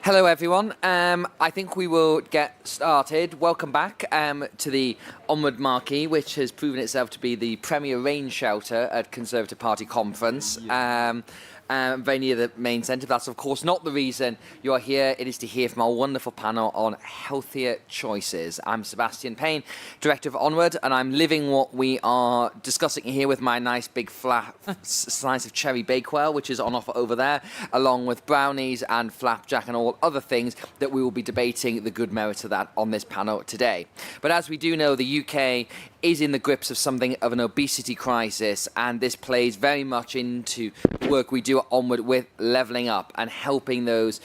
Hello everyone, I think we will get started. Welcome back to the Onward marquee, which has proven itself to be the premier rain shelter at Conservative Party conference. very near the main centre. That's, of course, not the reason you are here. It is to hear from our wonderful panel on healthier choices. I'm Sebastian Payne, Director of Onward, and I'm living what we are discussing here with my nice big flat slice of cherry bakewell, which is on offer over there, along with brownies and flapjack and all other things that we will be debating the good merits of that on this panel today. But as we do know, the UK is in the grips of something of an obesity crisis, and this plays very much into the work we do at Onward with levelling up and helping those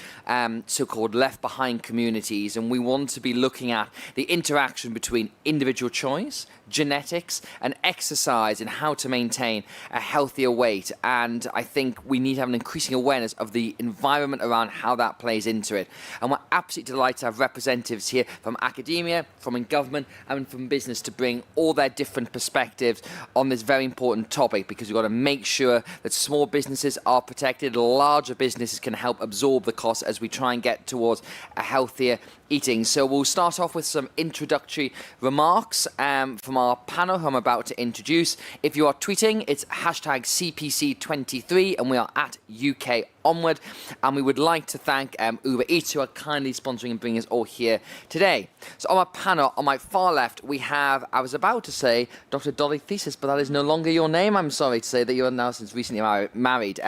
so-called left-behind communities. And we want to be looking at the interaction between individual choice, genetics and exercise and how to maintain a healthier weight. And I think we need to have an increasing awareness of the environment around how that plays into it. And we're absolutely delighted to have representatives here from academia, from in government and from business to bring all their different perspectives on this very important topic, because we've got to make sure that small businesses are protected, larger businesses can help absorb the costs as we try and get towards a healthier eating. So we'll start off with some introductory remarks from our panel who I'm about to introduce. If you are tweeting, it's hashtag CPC23 and we are at UK Onward. And we would like to thank Uber Eats, who are kindly sponsoring and bringing us all here today. So on our panel, on my far left, we have, I was about to say, Dr. Dolly Thesis, but that is no longer your name. I'm sorry to say that you are now since recently married.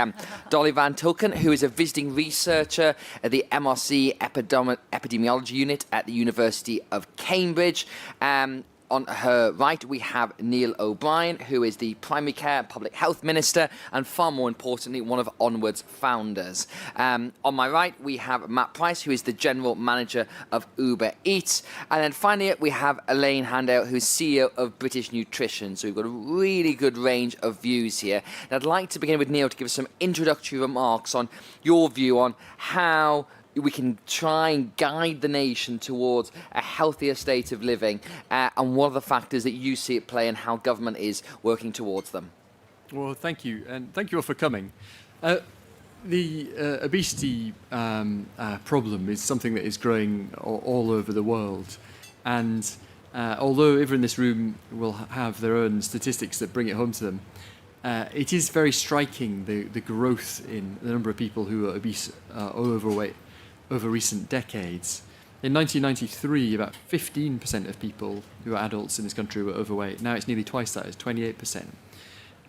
Dolly Van Tulleken, who is a visiting researcher at the MRC Epidemiology Unit at the University of Cambridge. On her right, we have Neil O'Brien, who is the Primary Care and Public Health Minister, and far more importantly, one of Onward's founders. On my right, we have Matt Price, who is the General Manager of Uber Eats. And then finally, we have Elaine Handale, who's CEO of British Nutrition. So we've got a really good range of views here. And I'd like to begin with Neil to give us some introductory remarks on your view on how we can try and guide the nation towards a healthier state of living, and what are the factors that you see at play and how government is working towards them. Well, thank you, and thank you all for coming. The obesity problem is something that is growing all over the world, and although everyone in this room will have their own statistics that bring it home to them, it is very striking, the growth in the number of people who are obese or overweight over recent decades. In 1993, about 15% of people who are adults in this country were overweight. Now it's nearly twice that, it's 28%.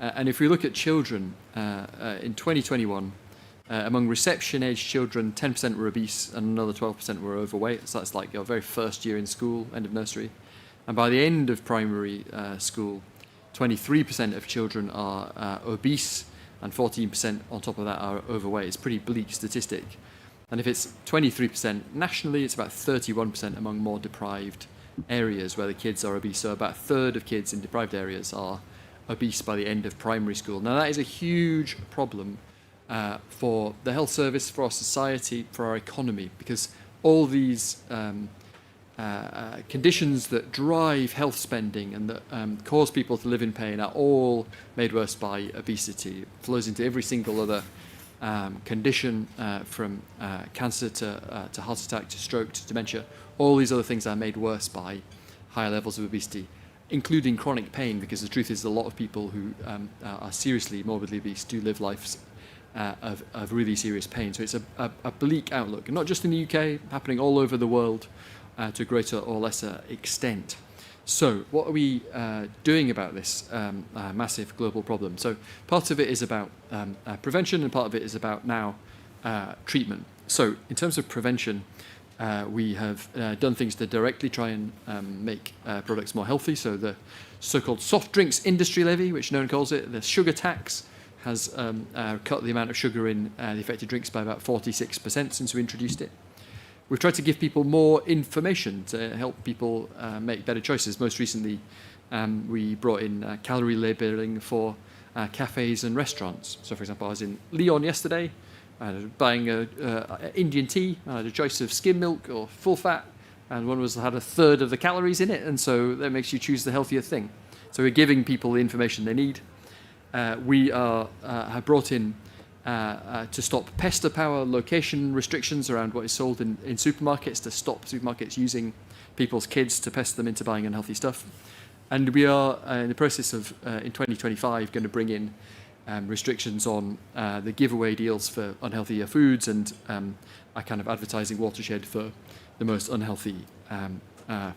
And if we look at children, in 2021, among reception-age children, 10% were obese and another 12% were overweight. So that's like your very first year in school, end of nursery. And by the end of primary school, 23% of children are obese and 14% on top of that are overweight. It's a pretty bleak statistic. And if it's 23% nationally, it's about 31% among more deprived areas where the kids are obese. So about a third of kids in deprived areas are obese by the end of primary school. Now that is a huge problem for the health service, for our society, for our economy, because all these conditions that drive health spending and that cause people to live in pain are all made worse by obesity. It flows into every single other condition, from cancer to heart attack to stroke to dementia. All these other things are made worse by higher levels of obesity, including chronic pain, because the truth is a lot of people who are seriously morbidly obese do live lives of really serious pain. So it's a bleak outlook, and not just in the UK, happening all over the world to a greater or lesser extent. So what are we doing about this massive global problem? So part of it is about prevention, and part of it is about now treatment. So in terms of prevention, we have done things to directly try and make products more healthy. So the so-called soft drinks industry levy, which no one calls it, the sugar tax, has cut the amount of sugar in the affected drinks by about 46% since we introduced it. We've tried to give people more information to help people make better choices. Most recently, we brought in calorie labelling for cafes and restaurants. So, for example, I was in Lyon yesterday, buying Indian tea. I had a choice of skim milk or full fat, and one had a third of the calories in it, and so that makes you choose the healthier thing. So we're giving people the information they need. We have brought in to stop pester power location restrictions around what is sold in supermarkets, to stop supermarkets using people's kids to pester them into buying unhealthy stuff. And we are in the process of, in 2025, going to bring in restrictions on the giveaway deals for unhealthier foods, and a kind of advertising watershed for the most unhealthy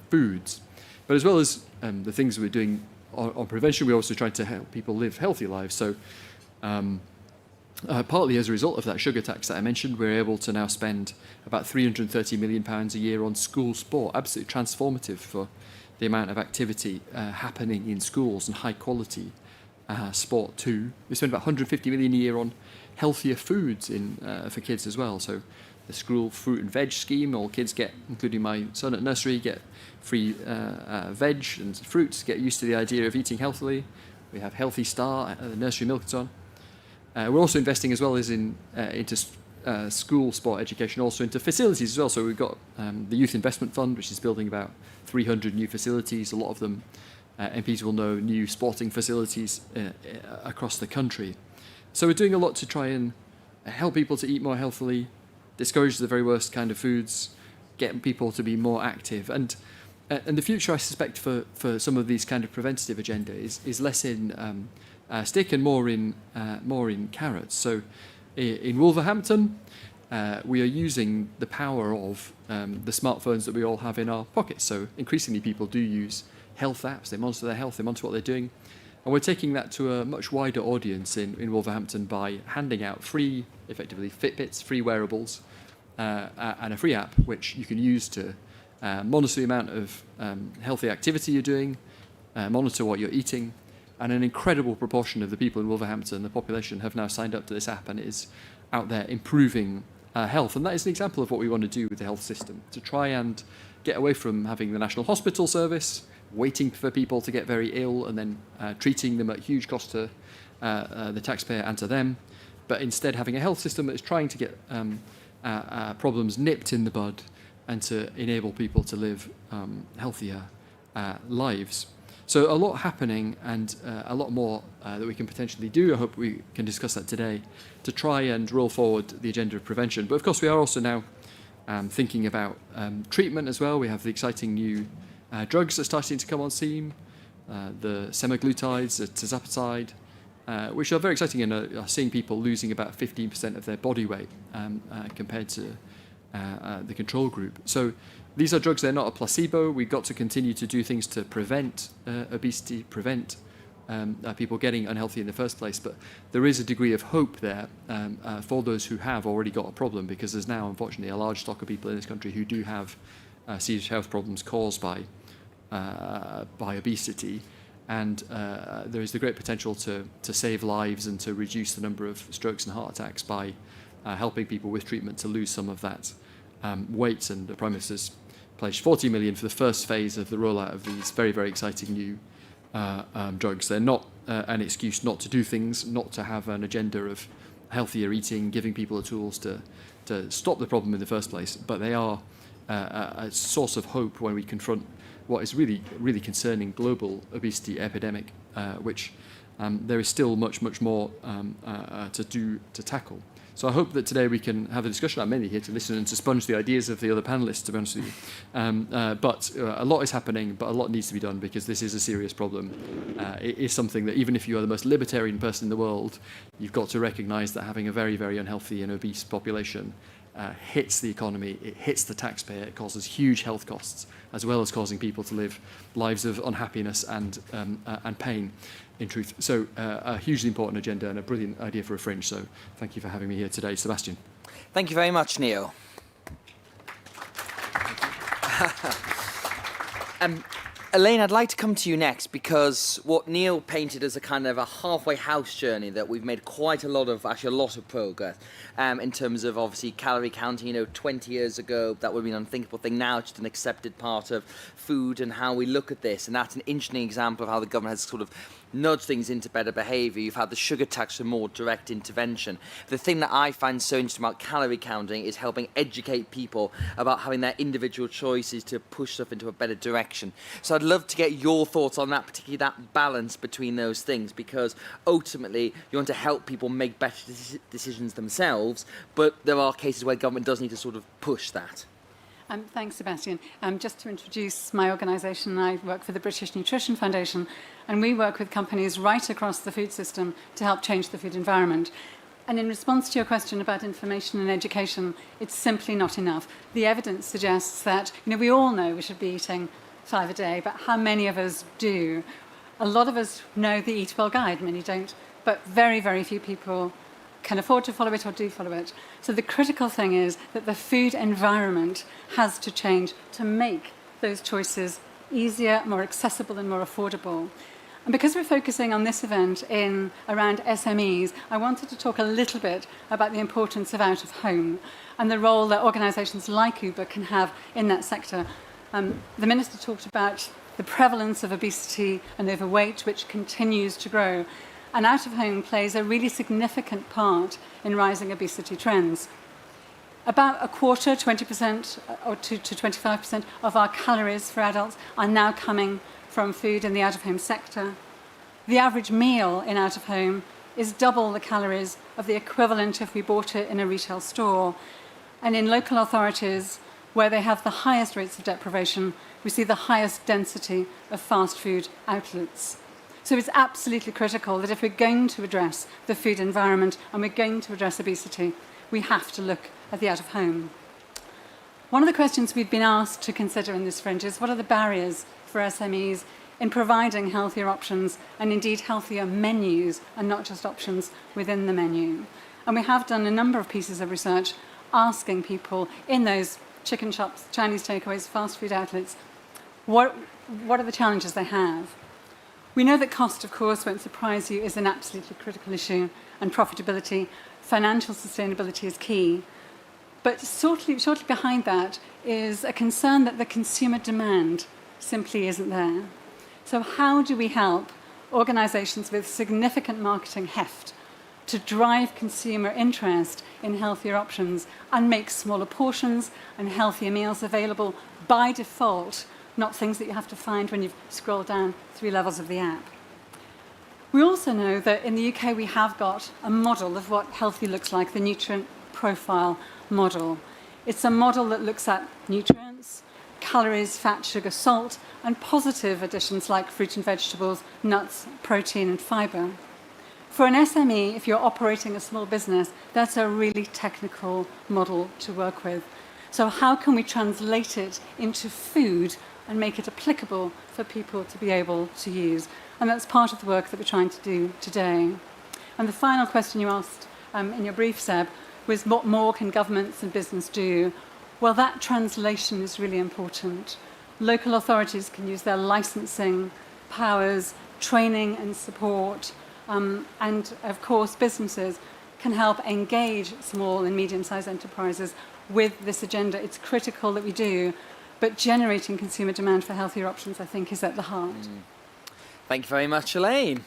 foods. But as well as the things we're doing on prevention, we're also trying to help people live healthy lives. So partly as a result of that sugar tax that I mentioned, we're able to now spend about £330 million a year on school sport, absolutely transformative for the amount of activity happening in schools and high quality sport too. We spend about £150 million a year on healthier foods for kids as well. So the school fruit and veg scheme, all kids get, including my son at nursery, get free veg and fruits, get used to the idea of eating healthily. We have Healthy Star, the nursery milk and so on. We're also investing as well as into school sport education, also into facilities as well. So we've got the Youth Investment Fund, which is building about 300 new facilities. A lot of them, MPs will know, new sporting facilities across the country. So we're doing a lot to try and help people to eat more healthily, discourage the very worst kind of foods, get people to be more active. And the future, I suspect, for some of these kind of preventative agenda is less in stick and more in carrots. So in Wolverhampton, we are using the power of the smartphones that we all have in our pockets. So increasingly people do use health apps. They monitor their health, they monitor what they're doing. And we're taking that to a much wider audience in Wolverhampton by handing out free, effectively, Fitbits, free wearables, and a free app which you can use to monitor the amount of healthy activity you're doing, monitor what you're eating. And an incredible proportion of the people in Wolverhampton, the population, have now signed up to this app and it is out there improving health. And that is an example of what we want to do with the health system, to try and get away from having the National Hospital Service, waiting for people to get very ill and then treating them at huge cost to the taxpayer and to them, but instead having a health system that is trying to get problems nipped in the bud and to enable people to live healthier lives. So a lot happening and a lot more that we can potentially do. I hope we can discuss that today to try and roll forward the agenda of prevention. But of course we are also now thinking about treatment as well. We have the exciting new drugs that are starting to come on scene, the semaglutides, the tirzepatide, which are very exciting and are seeing people losing about 15% of their body weight compared to the control group. So these are drugs, they're not a placebo. We've got to continue to do things to prevent obesity, prevent people getting unhealthy in the first place. But there is a degree of hope there for those who have already got a problem, because there's now, unfortunately, a large stock of people in this country who do have serious health problems caused by obesity. And there is the great potential to save lives and to reduce the number of strokes and heart attacks by helping people with treatment to lose some of that weight. And the Prime Minister's pledged 40 million for the first phase of the rollout of these very, very exciting new drugs. They're not an excuse not to do things, not to have an agenda of healthier eating, giving people the tools to stop the problem in the first place, but they are a source of hope when we confront what is really, really concerning global obesity epidemic, which there is still much, much more to do to tackle. So I hope that today we can have a discussion. I'm mainly here to listen and to sponge the ideas of the other panellists, to be honest with you. But a lot is happening, but a lot needs to be done, because this is a serious problem. It is something that even if you are the most libertarian person in the world, you've got to recognise that having a very, very unhealthy and obese population hits the economy, it hits the taxpayer, it causes huge health costs, as well as causing people to live lives of unhappiness and pain, in truth. So a hugely important agenda and a brilliant idea for a fringe. So thank you for having me here today, Sebastian. Thank you very much, Neil. Elaine, I'd like to come to you next, because what Neil painted as a kind of a halfway house journey, that we've made quite a lot of progress in terms of obviously calorie counting. 20 years ago, that would have been an unthinkable thing. Now it's just an accepted part of food and how we look at this. And that's an interesting example of how the government has sort of nudge things into better behaviour. You've had the sugar tax for more direct intervention. The thing that I find so interesting about calorie counting is helping educate people about having their individual choices to push stuff into a better direction. So I'd love to get your thoughts on that, particularly that balance between those things, because ultimately you want to help people make better decisions themselves, but there are cases where government does need to sort of push that. Thanks, Sebastian. Just to introduce my organisation, I work for the British Nutrition Foundation, and we work with companies right across the food system to help change the food environment. And in response to your question about information and education, it's simply not enough. The evidence suggests that, we all know we should be eating 5 a day, but how many of us do? A lot of us know the Eat Well guide, many don't, but very, very few people can afford to follow it or do follow it. So the critical thing is that the food environment has to change to make those choices easier, more accessible and more affordable. And because we're focusing on this event around SMEs, I wanted to talk a little bit about the importance of out of home and the role that organisations like Uber can have in that sector. The Minister talked about the prevalence of obesity and overweight, which continues to grow. And out of home plays a really significant part in rising obesity trends. About a quarter, 20% or to 25% of our calories for adults are now coming from food in the out of home sector. The average meal in out of home is double the calories of the equivalent if we bought it in a retail store. And in local authorities, where they have the highest rates of deprivation, we see the highest density of fast food outlets. So it's absolutely critical that if we're going to address the food environment and we're going to address obesity, we have to look at the out-of-home. One of the questions we've been asked to consider in this fringe is what are the barriers for SMEs in providing healthier options and indeed healthier menus and not just options within the menu. And we have done a number of pieces of research asking people in those chicken shops, Chinese takeaways, fast food outlets, what are the challenges they have? We know that cost, of course, won't surprise you, is an absolutely critical issue, and profitability, financial sustainability is key. But shortly behind that is a concern that the consumer demand simply isn't there. So how do we help organisations with significant marketing heft to drive consumer interest in healthier options and make smaller portions and healthier meals available by default, not things that you have to find when you've scrolled down 3 levels of the app? We also know that in the UK we have got a model of what healthy looks like, the nutrient profile model. It's a model that looks at nutrients, calories, fat, sugar, salt, and positive additions like fruit and vegetables, nuts, protein, and fibre. For an SME, if you're operating a small business, that's a really technical model to work with. So how can we translate it into food and make it applicable for people to be able to use? And that's part of the work that we're trying to do today. And the final question you asked in your brief, Seb, was what more can governments and business do? Well, that translation is really important. Local authorities can use their licensing powers, training and support, and of course businesses can help engage small and medium-sized enterprises with this agenda. It's critical that we do, but generating consumer demand for healthier options, I think, is at the heart. Thank you very much, Elaine.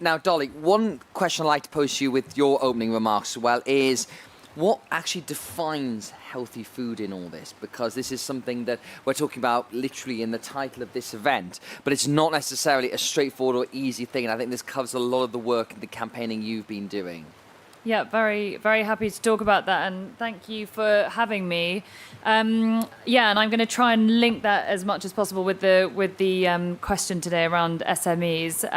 Now, Dolly, one question I'd like to pose to you with your opening remarks as well is, what actually defines healthy food in all this? Because this is something that we're talking about literally in the title of this event, but it's not necessarily a straightforward or easy thing. And I think this covers a lot of the work and the campaigning you've been doing. Yeah, very, very happy to talk about that, and thank you for having me. And I'm going to try and link that as much as possible with the question today around SMEs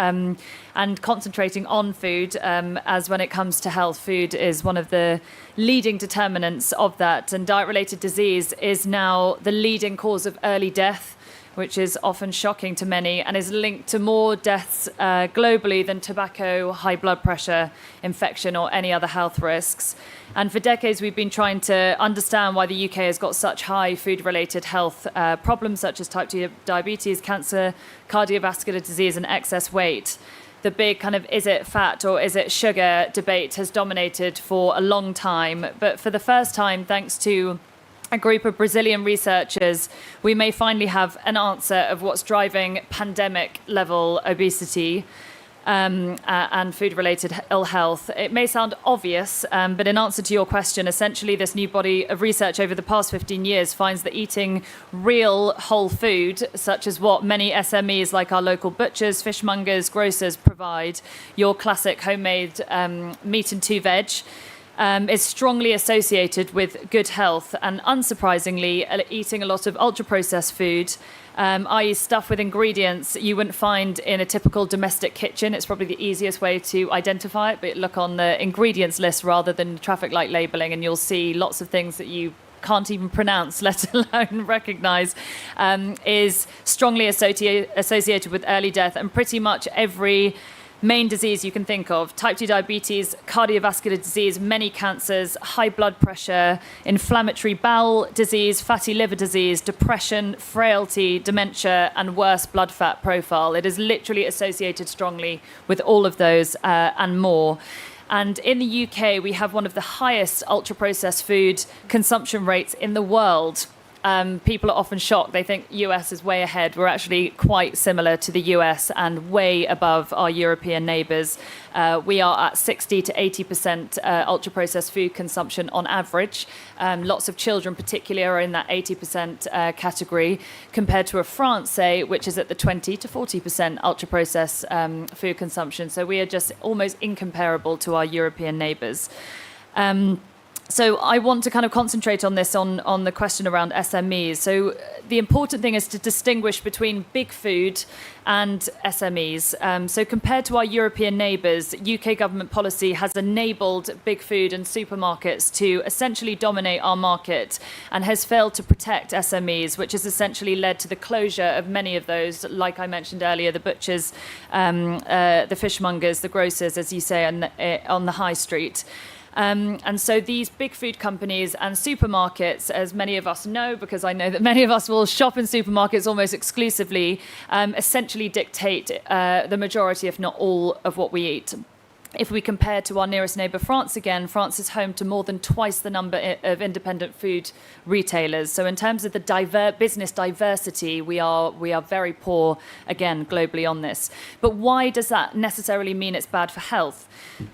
and concentrating on food, as when it comes to health, food is one of the leading determinants of that, and diet-related disease is now the leading cause of early death, which is often shocking to many and is linked to more deaths globally than tobacco, high blood pressure, infection, or any other health risks. And for decades, we've been trying to understand why the UK has got such high food-related health problems, such as type 2 diabetes, cancer, cardiovascular disease, and excess weight. The big kind of is it fat or is it sugar debate has dominated for a long time. But for the first time, thanks to a group of Brazilian researchers, we may finally have an answer of what's driving pandemic-level obesity and food-related ill health. It may sound obvious, but in answer to your question, essentially this new body of research over the past 15 years finds that eating real whole food, such as what many SMEs like our local butchers, fishmongers, grocers provide, your classic homemade meat and 2 veg, is strongly associated with good health, and unsurprisingly, eating a lot of ultra-processed food, i.e. stuff with ingredients you wouldn't find in a typical domestic kitchen. It's probably the easiest way to identify it, but look on the ingredients list rather than traffic light labelling, and you'll see lots of things that you can't even pronounce, let alone recognise, is strongly associated with early death and pretty much every main disease you can think of: type 2 diabetes, cardiovascular disease, many cancers, high blood pressure, inflammatory bowel disease, fatty liver disease, depression, frailty, dementia, and worse blood fat profile. It is literally associated strongly with all of those and more. And in the UK, we have one of the highest ultra-processed food consumption rates in the world. People are often shocked. They think US is way ahead. We're actually quite similar to the US and way above our European neighbours. We are at 60 to 80% ultra-processed food consumption on average. Lots of children particularly are in that 80% category, compared to a France, say, which is at the 20 to 40% ultra-processed food consumption. So we are just almost incomparable to our European neighbours. So I want to kind of concentrate on this, on the question around SMEs. So the important thing is to distinguish between big food and SMEs. So compared to our European neighbours, UK government policy has enabled big food and supermarkets to essentially dominate our market and has failed to protect SMEs, which has essentially led to the closure of many of those, like I mentioned earlier, the butchers, the fishmongers, the grocers, as you say, on the high street. And so these big food companies and supermarkets, as many of us know, because I know that many of us will shop in supermarkets almost exclusively, essentially dictate the majority, if not all, of what we eat. If we compare to our nearest neighbour, France again, France is home to more than twice the number of independent food retailers. So in terms of the business diversity, we are very poor, again, globally on this. But why does that necessarily mean it's bad for health?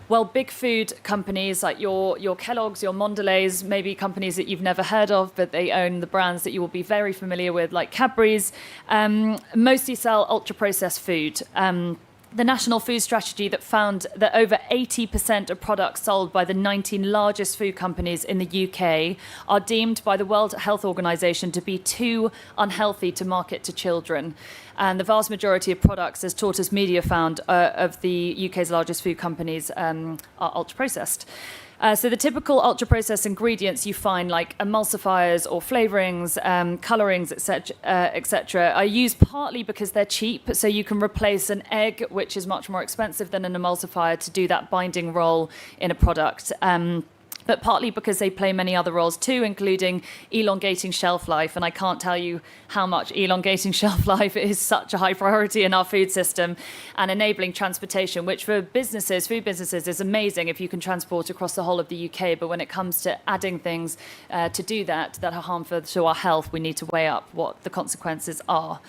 Well, big food companies like your Kellogg's, your Mondelez, maybe companies that you've never heard of, but they own the brands that you will be very familiar with, like Cadbury's, mostly sell ultra-processed food. The National Food Strategy that found that over 80% of products sold by the 19 largest food companies in the UK are deemed by the World Health Organization to be too unhealthy to market to children. And the vast majority of products, as Tortoise Media found, of the UK's largest food companies are ultra-processed. So the typical ultra-processed ingredients you find, like emulsifiers or flavourings, colourings, etc., are used partly because they're cheap. So you can replace an egg, which is much more expensive than an emulsifier, to do that binding role in a product. But partly because they play many other roles too, including elongating shelf life. And I can't tell you how much elongating shelf life is such a high priority in our food system, and enabling transportation, which for businesses, food businesses, is amazing if you can transport across the whole of the UK. But when it comes to adding things to do that are harmful to our health, we need to weigh up what the consequences are.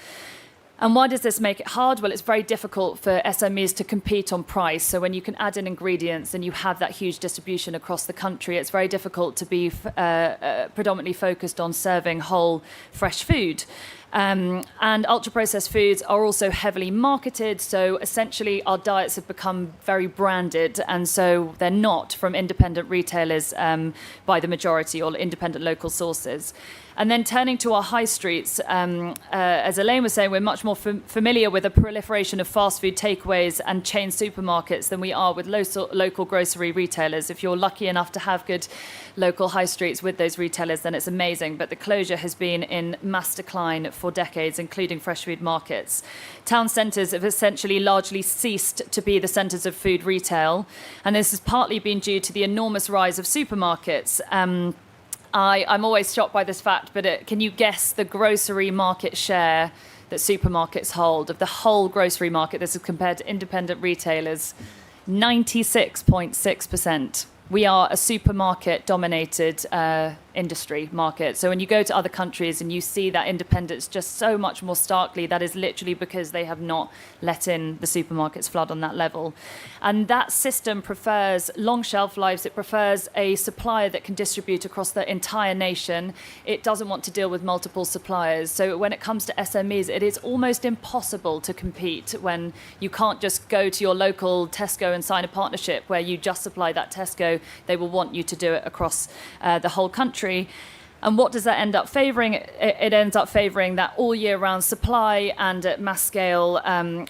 And why does this make it hard? Well, it's very difficult for SMEs to compete on price. So when you can add in ingredients and you have that huge distribution across the country, it's very difficult to be predominantly focused on serving whole, fresh food. And ultra-processed foods are also heavily marketed, so essentially our diets have become very branded, and so they're not from independent retailers by the majority, or independent local sources. And then turning to our high streets, as Elaine was saying, we're much more familiar with a proliferation of fast food takeaways and chain supermarkets than we are with local grocery retailers. If you're lucky enough to have good local high streets with those retailers, then it's amazing. But the closure has been in mass decline for decades, including fresh food markets. Town centres have essentially largely ceased to be the centres of food retail, and this has partly been due to the enormous rise of supermarkets. I'm always shocked by this fact, but can you guess the grocery market share that supermarkets hold of the whole grocery market? This is compared to independent retailers. 96.6%. We are a supermarket-dominated industry market. So when you go to other countries and you see that independence just so much more starkly, that is literally because they have not let in the supermarkets flood on that level. And that system prefers long shelf lives. It prefers a supplier that can distribute across the entire nation. It doesn't want to deal with multiple suppliers. So when it comes to SMEs, it is almost impossible to compete when you can't just go to your local Tesco and sign a partnership where you just supply that Tesco So they will want you to do it across the whole country. And what does that end up favouring? It ends up favouring that all year round supply and at mass scale,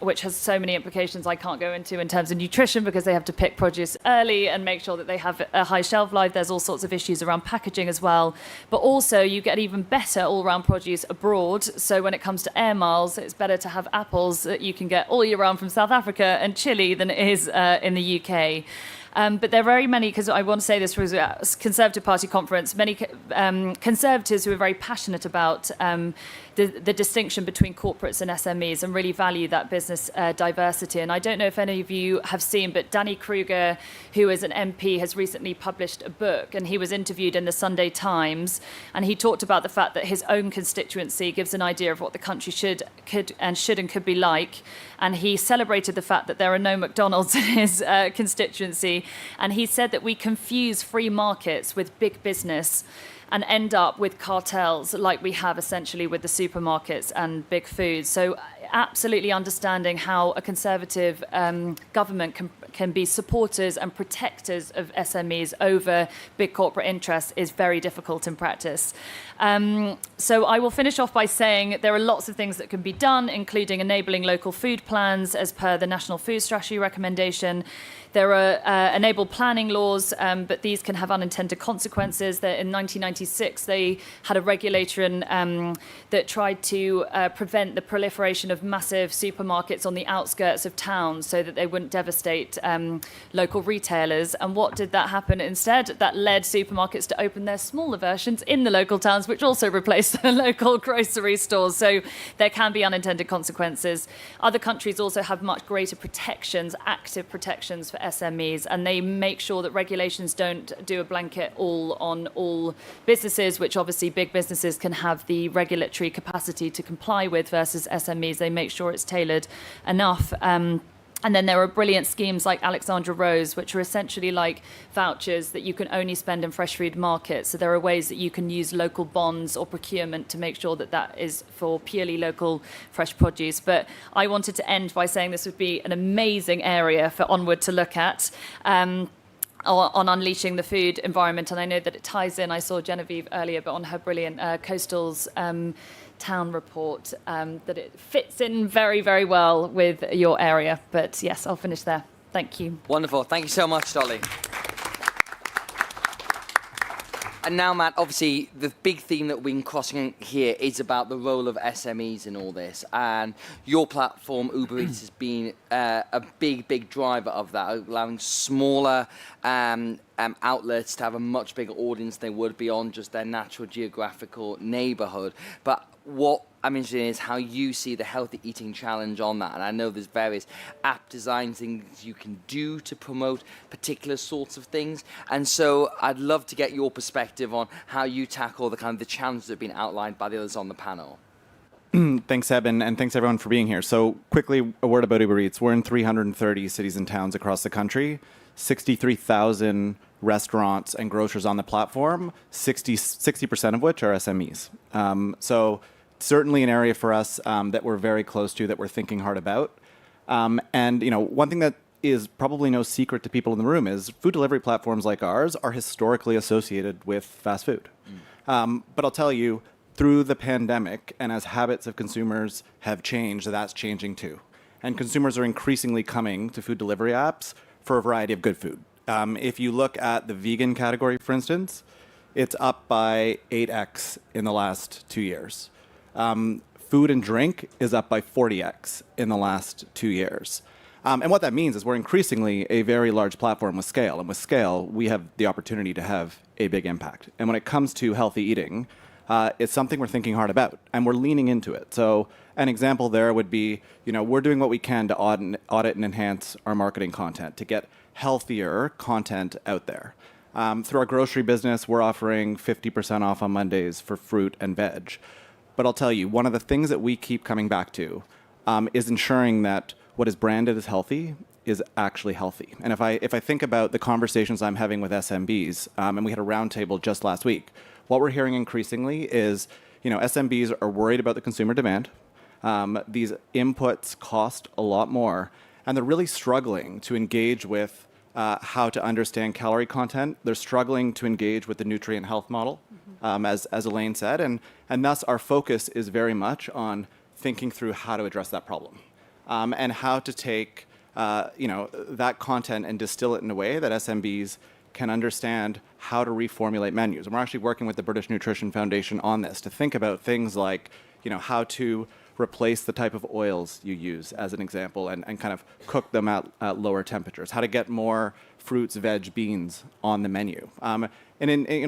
which has so many implications I can't go into in terms of nutrition, because they have to pick produce early and make sure that they have a high shelf life. There's all sorts of issues around packaging as well. But also you get even better all round produce abroad. So when it comes to air miles, it's better to have apples that you can get all year round from South Africa and Chile than it is in the UK. But there are very many, because I want to say this was a Conservative Party conference, many Conservatives who are very passionate about the distinction between corporates and SMEs and really value that business diversity. And I don't know if any of you have seen, but Danny Kruger, who is an MP, has recently published a book, and he was interviewed in the Sunday Times, and he talked about the fact that his own constituency gives an idea of what the country should and could be like. And he celebrated the fact that there are no McDonald's in his constituency. And he said that we confuse free markets with big business and end up with cartels like we have essentially with the supermarkets and big food. So absolutely understanding how a Conservative government can be supporters and protectors of SMEs over big corporate interests is very difficult in practice. So I will finish off by saying there are lots of things that can be done, including enabling local food plans as per the National Food Strategy recommendation. There are enabled planning laws, but these can have unintended consequences. In 1996, they had a regulator that tried to prevent the proliferation of massive supermarkets on the outskirts of towns so that they wouldn't devastate local retailers. And what did that happen instead? That led supermarkets to open their smaller versions in the local towns, which also replaced the local grocery stores. So there can be unintended consequences. Other countries also have much greater protections, active protections for SMEs, and they make sure that regulations don't do a blanket all on all businesses, which obviously big businesses can have the regulatory capacity to comply with versus SMEs. They make sure it's tailored enough. And then there are brilliant schemes like Alexandra Rose, which are essentially like vouchers that you can only spend in fresh food markets. So there are ways that you can use local bonds or procurement to make sure that that is for purely local fresh produce. But I wanted to end by saying this would be an amazing area for Onward to look at. On unleashing the food environment. And I know that it ties in, I saw Genevieve earlier, but on her brilliant Coastals town report, that it fits in very, very well with your area. But yes, I'll finish there. Thank you. Wonderful. Thank you so much, Dolly. And now, Matt, obviously, the big theme that we've been crossing here is about the role of SMEs in all this. And your platform, Uber Eats, has been a big, big driver of that, allowing smaller outlets to have a much bigger audience than they would beyond just their natural geographical neighborhood. But what I'm interested in is how you see the healthy eating challenge on that. And I know there's various app design things you can do to promote particular sorts of things. And so I'd love to get your perspective on how you tackle the challenges that have been outlined by the others on the panel. Thanks, Seb, and thanks everyone for being here. So quickly, a word about Uber Eats. We're in 330 cities and towns across the country, 63,000 restaurants and grocers on the platform, 60% of which are SMEs. So certainly an area for us that we're very close to, that we're thinking hard about. And one thing that is probably no secret to people in the room is food delivery platforms like ours are historically associated with fast food. But I'll tell you, through the pandemic and as habits of consumers have changed, that's changing too. And consumers are increasingly coming to food delivery apps for a variety of good food. If you look at the vegan category, for instance, it's up by 8x in the last 2 years. Food and drink is up by 40x in the last 2 years. And what that means is we're increasingly a very large platform with scale. And with scale, we have the opportunity to have a big impact. And when it comes to healthy eating, it's something we're thinking hard about, and we're leaning into it. So an example there would be, we're doing what we can to audit and enhance our marketing content to get healthier content out there. Through our grocery business, we're offering 50% off on Mondays for fruit and veg. But I'll tell you, one of the things that we keep coming back to is ensuring that what is branded as healthy is actually healthy. And if I think about the conversations I'm having with SMBs, and we had a roundtable just last week, what we're hearing increasingly is, SMBs are worried about the consumer demand. These inputs cost a lot more, and they're really struggling to engage with how to understand calorie content. They're struggling to engage with the nutrient health model, as Elaine said, and thus our focus is very much on thinking through how to address that problem, and how to take that content and distill it in a way that SMBs can understand how to reformulate menus. And we're actually working with the British Nutrition Foundation on this to think about things like, how to replace the type of oils you use, as an example, and kind of cook them at lower temperatures, how to get more fruits, veg, beans on the menu. And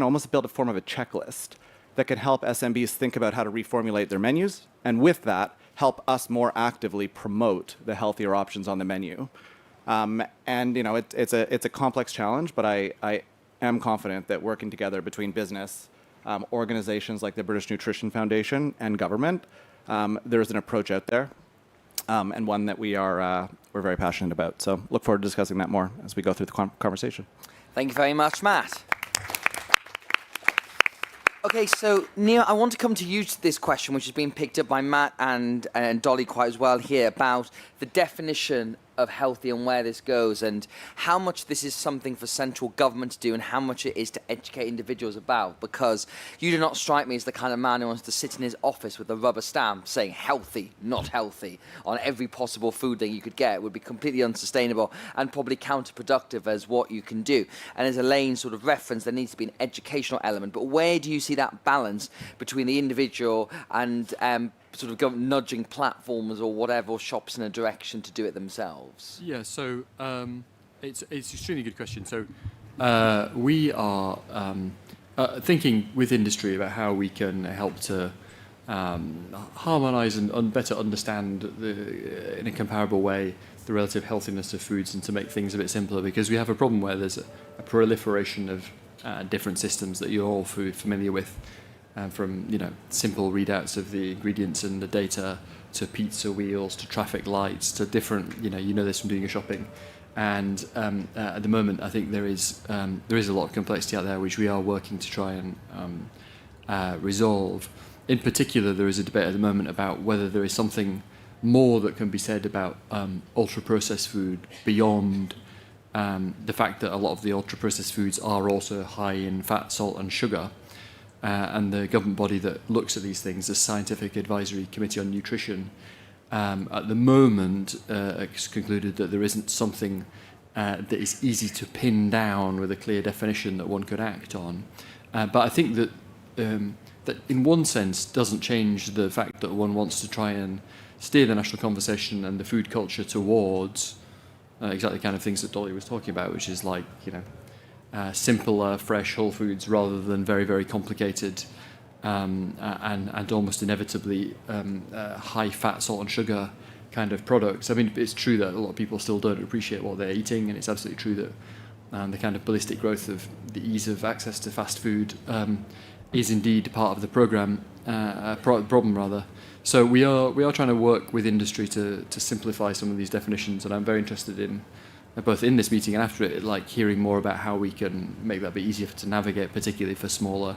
almost build a form of a checklist that can help SMBs think about how to reformulate their menus, and with that, help us more actively promote the healthier options on the menu. It's a complex challenge, but I am confident that working together between business, organizations like the British Nutrition Foundation, and government, there's an approach out there, and one that we're very passionate about. So look forward to discussing that more as we go through the conversation. Thank you very much, Matt. Okay, so Neil, I want to come to you to this question, which has been picked up by Matt and Dolly quite as well here, about the definition of healthy and where this goes, and how much this is something for central government to do and how much it is to educate individuals about, because you do not strike me as the kind of man who wants to sit in his office with a rubber stamp saying healthy, not healthy, on every possible food that you could get. It would be completely unsustainable and probably counterproductive as what you can do. And as Elaine sort of referenced, there needs to be an educational element, but where do you see that balance between the individual and sort of nudging platforms or whatever, or shops in a direction to do it themselves? Yeah, so it's an extremely good question. So we are thinking with industry about how we can help to harmonise and better understand in a comparable way the relative healthiness of foods, and to make things a bit simpler, because we have a problem where there's a proliferation of different systems that you're all familiar with. From simple readouts of the ingredients and the data, to pizza wheels, to traffic lights, to different this from doing your shopping, and at the moment I think there is a lot of complexity out there which we are working to try and resolve. In particular, there is a debate at the moment about whether there is something more that can be said about ultra processed food beyond the fact that a lot of the ultra processed foods are also high in fat, salt, and sugar. And the government body that looks at these things, the Scientific Advisory Committee on Nutrition, at the moment has concluded that there isn't something that is easy to pin down with a clear definition that one could act on. But I think that that in one sense doesn't change the fact that one wants to try and steer the national conversation and the food culture towards exactly the kind of things that Dolly was talking about, which is like, simpler, fresh, whole foods rather than very, very complicated and almost inevitably high fat, salt and sugar kind of products. I mean, it's true that a lot of people still don't appreciate what they're eating, and it's absolutely true that the kind of ballistic growth of the ease of access to fast food is indeed part of the problem rather. So we are trying to work with industry to simplify some of these definitions, and I'm very interested in both in this meeting and after it, like hearing more about how we can make that a bit easier to navigate, particularly for smaller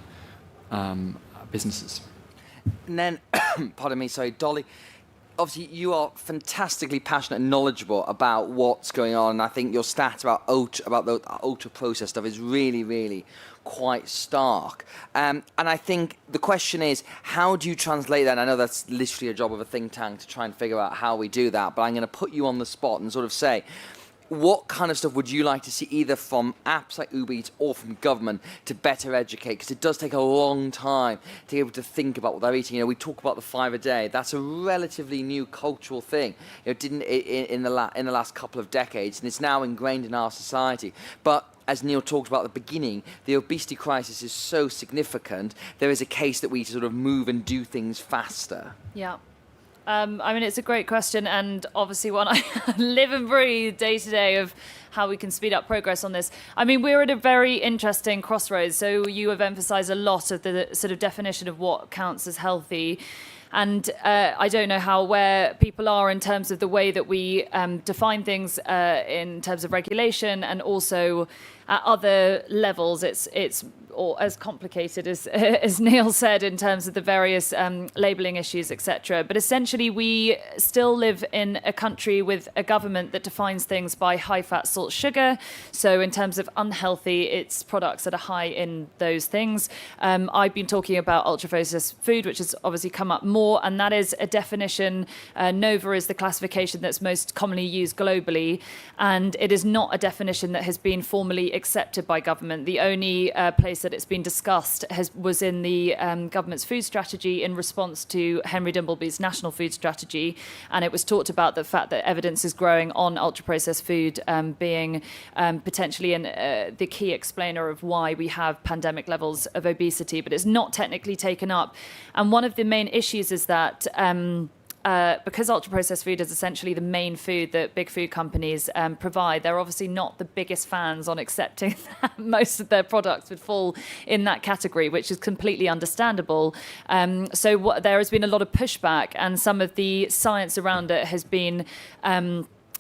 businesses. And then, pardon me, sorry, Dolly, obviously you are fantastically passionate and knowledgeable about what's going on. And I think your stat about the ultra-processed stuff is really, really quite stark. And I think the question is, how do you translate that? And I know that's literally a job of a think tank to try and figure out how we do that, but I'm going to put you on the spot and sort of say, what kind of stuff would you like to see either from apps like Uber Eats or from government to better educate? Because it does take a long time to be able to think about what they're eating. We talk about the 5 a day. That's a relatively new cultural thing. It didn't in the last couple of decades, and it's now ingrained in our society. But as Neil talked about at the beginning, the obesity crisis is so significant. There is a case that we sort of move and do things faster. Yeah. I mean, it's a great question, and obviously one I live and breathe day to day of how we can speed up progress on this. I mean, we're at a very interesting crossroads. So you have emphasised a lot of the sort of definition of what counts as healthy. And I don't know where people are in terms of the way that we define things in terms of regulation, and also at other levels. It's or as complicated as Neil said in terms of the various labelling issues, etc. But essentially, we still live in a country with a government that defines things by high fat, salt salt, sugar. So in terms of unhealthy, it's products that are high in those things. I've been talking about ultra-processed food, which has obviously come up more, and that is a definition. NOVA is the classification that's most commonly used globally, and it is not a definition that has been formally accepted by government. The only place that it's been discussed was in the government's food strategy in response to Henry Dimbleby's national food strategy, and it was talked about the fact that evidence is growing on ultra-processed food being potentially the key explainer of why we have pandemic levels of obesity, but it's not technically taken up. And one of the main issues is that because ultra-processed food is essentially the main food that big food companies provide, they're obviously not the biggest fans on accepting that most of their products would fall in that category, which is completely understandable. So there has been a lot of pushback, and some of the science around it has been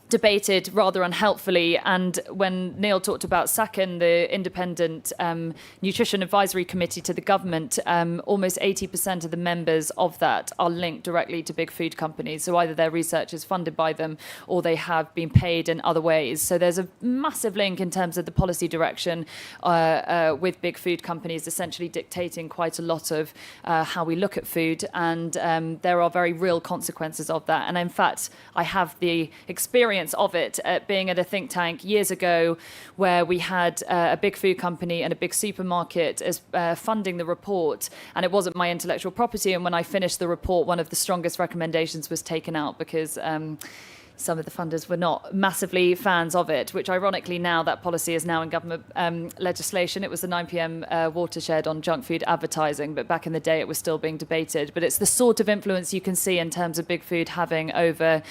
debated rather unhelpfully. And when Neil talked about SACN, the independent nutrition advisory committee to the government, almost 80% of the members of that are linked directly to big food companies. So either their research is funded by them or they have been paid in other ways. So there's a massive link in terms of the policy direction with big food companies essentially dictating quite a lot of how we look at food. And there are very real consequences of that. And in fact, I have the experience of it being at a think tank years ago where we had a big food company and a big supermarket as funding the report, and it wasn't my intellectual property. And when I finished the report, one of the strongest recommendations was taken out because some of the funders were not massively fans of it, which ironically now that policy is now in government legislation. It was the 9 p.m. watershed on junk food advertising, but back in the day it was still being debated. But it's the sort of influence you can see in terms of big food having over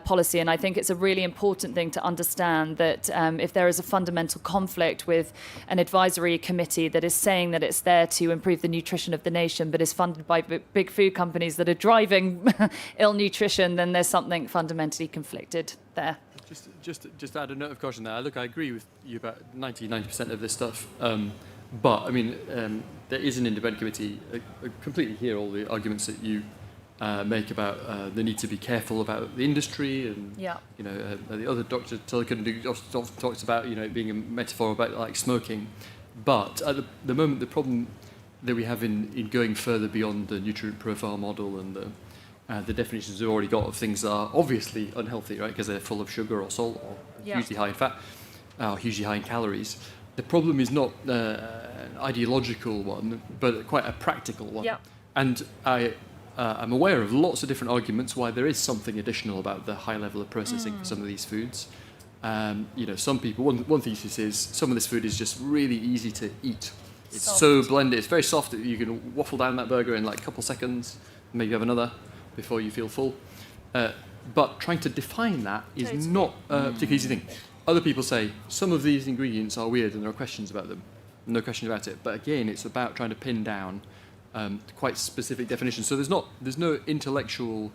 policy. And I think it's a really important thing to understand that if there is a fundamental conflict with an advisory committee that is saying that it's there to improve the nutrition of the nation, but is funded by big food companies that are driving ill nutrition, then there's something fundamentally conflicted there. Just add a note of caution there. Look, I agree with you about 90% of this stuff. But I mean, there is an independent committee. I completely hear all the arguments that you make about the need to be careful about the industry, and you know, the other Dr. Tulleken often talks about, you know, it being a metaphor about like smoking. But at the moment, the problem that we have in going further beyond the nutrient profile model and the definitions we've already got of things that are obviously unhealthy, right, because they're full of sugar or salt or hugely high in fat, or hugely high in calories. The problem is not an ideological one, but quite a practical one. Yeah. And I'm aware of lots of different arguments why there is something additional about the high level of processing for some of these foods. You know, some people, one thesis is some of this food is just really easy to eat. It's soft. So blended, it's very soft that you can waffle down that burger in like a couple seconds, maybe have another before you feel full. But trying to define that is not a particularly easy thing. Other people say some of these ingredients are weird and there are questions about them. No question about it. But again, it's about trying to pin down quite specific definitions. So there's no intellectual.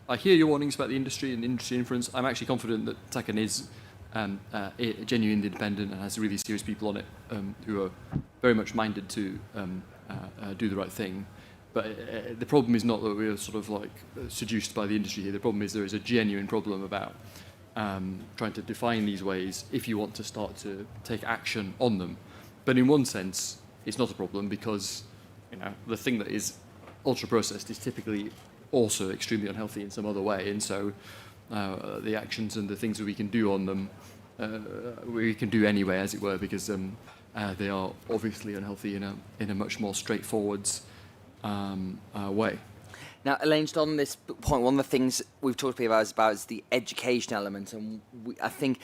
I hear your warnings about the industry and industry influence. I'm actually confident that Tulleken is genuinely independent and has really serious people on it who are very much minded to do the right thing. But the problem is not that we're sort of like seduced by the industry here. The problem is there is a genuine problem about trying to define these ways if you want to start to take action on them. But in one sense, it's not a problem because, you know, the thing that is ultra-processed is typically also extremely unhealthy in some other way. And so the actions and the things that we can do on them, we can do anyway, as it were, because they are obviously unhealthy in a much more straightforward way. Now, Elaine, just on this point, one of the things we've talked to people about is the education element, and I think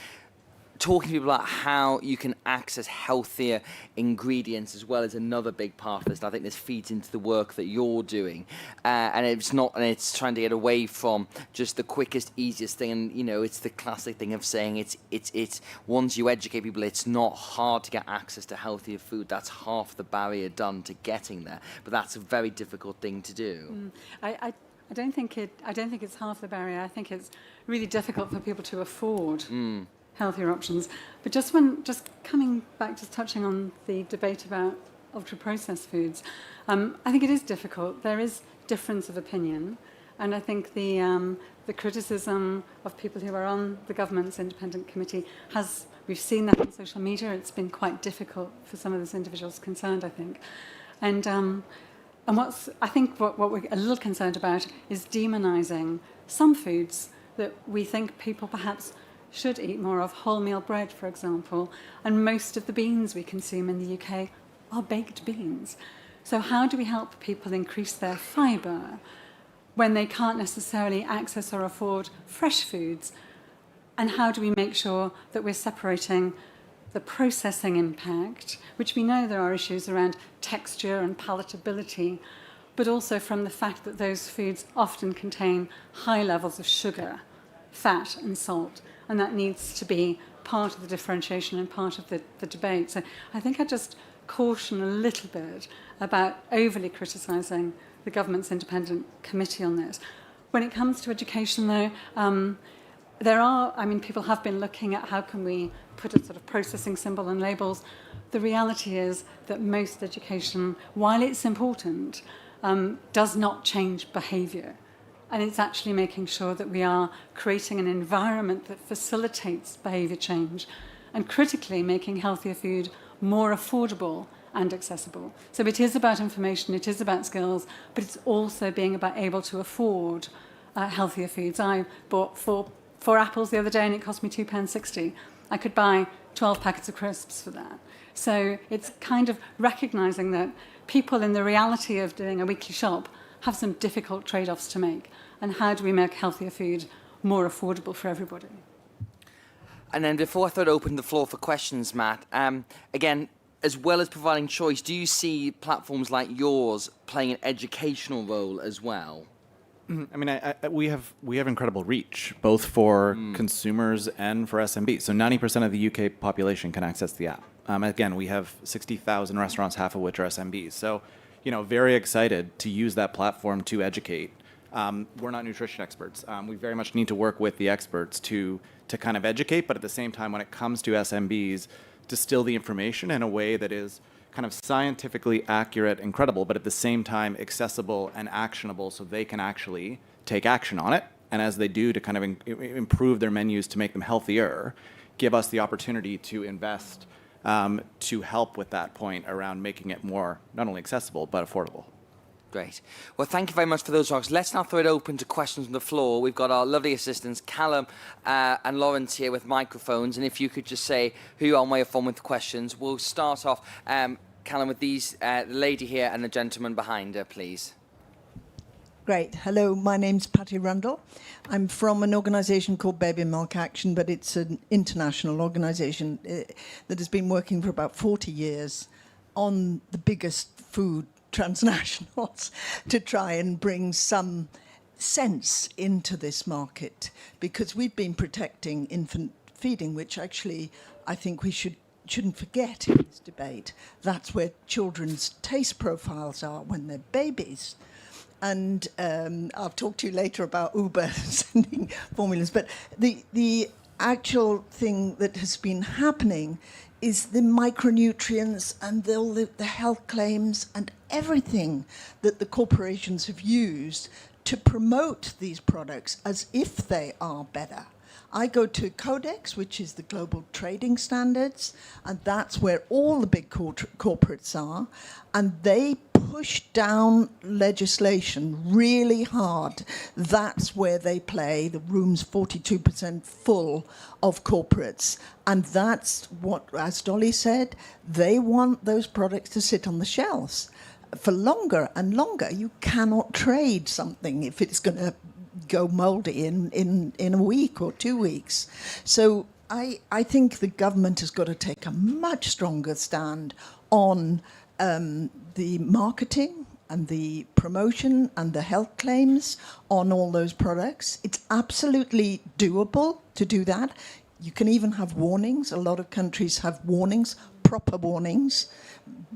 talking to people about how you can access healthier ingredients as well is another big part of this. And I think this feeds into the work that you're doing, and it's trying to get away from just the quickest, easiest thing. And you know, it's the classic thing of saying it's once you educate people, it's not hard to get access to healthier food. That's half the barrier done to getting there, but that's a very difficult thing to do. I don't think it's half the barrier. I think it's really difficult for people to afford healthier options. But just coming back, just touching on the debate about ultra-processed foods, I think it is difficult. There is difference of opinion. And I think the criticism of people who are on the government's independent committee we've seen that on social media. It's been quite difficult for some of those individuals concerned, I think. And what we're a little concerned about is demonising some foods that we think people perhaps should eat more of. Wholemeal bread, for example, and most of the beans we consume in the UK are baked beans. So how do we help people increase their fibre when they can't necessarily access or afford fresh foods? And how do we make sure that we're separating the processing impact, which we know there are issues around texture and palatability, but also from the fact that those foods often contain high levels of sugar, fat and salt, and that needs to be part of the differentiation and part of the debate. So I think I just caution a little bit about overly criticising the government's independent committee on this. When it comes to education, though, people have been looking at how can we put a sort of processing symbol on labels. The reality is that most education, while it's important, does not change behaviour. And it's actually making sure that we are creating an environment that facilitates behaviour change, and critically making healthier food more affordable and accessible. So it is about information, it is about skills, but it's also being about able to afford healthier foods. I bought four apples the other day and it cost me £2.60. I could buy 12 packets of crisps for that. So it's kind of recognising that people in the reality of doing a weekly shop have some difficult trade-offs to make. And how do we make healthier food more affordable for everybody? And then before I throw it open the floor for questions, Matt, again, as well as providing choice, do you see platforms like yours playing an educational role as well? I mean, we have incredible reach, both for consumers and for SMBs. So 90% of the UK population can access the app. Again, we have 60,000 restaurants, half of which are SMBs. So, very excited to use that platform to educate. We're not nutrition experts. We very much need to work with the experts to kind of educate, but at the same time, when it comes to SMBs, distill the information in a way that is kind of scientifically accurate and credible, but at the same time accessible and actionable so they can actually take action on it. And as they do, to kind of improve their menus to make them healthier, give us the opportunity to invest to help with that point around making it more not only accessible, but affordable. Great. Well, thank you very much for those talks. Let's now throw it open to questions from the floor. We've got our lovely assistants, Callum and Lawrence here with microphones. And if you could just say who you are and where you're from with the questions. We'll start off, Callum, with these, the lady here and the gentleman behind her, please. Great. Hello, my name's Patty Rundle. I'm from an organisation called Baby Milk Action, but it's an international organisation that has been working for about 40 years on the biggest food transnationals to try and bring some sense into this market, because we've been protecting infant feeding, which actually I think we shouldn't forget in this debate. That's where children's taste profiles are when they're babies. And I'll talk to you later about Uber sending formulas. But the actual thing that has been happening is the micronutrients and the health claims and everything that the corporations have used to promote these products as if they are better. I go to Codex, which is the global trading standards, and that's where all the big corporates are, and they push down legislation really hard. That's where they play. The room's 42% full of corporates, and that's what, as Dolly said, they want those products to sit on the shelves for longer and longer. You cannot trade something if it's going to go mouldy in a week or 2 weeks. So I think the government has got to take a much stronger stand on the marketing and the promotion and the health claims on all those products. It's absolutely doable to do that. You can even have warnings. A lot of countries have warnings, proper warnings,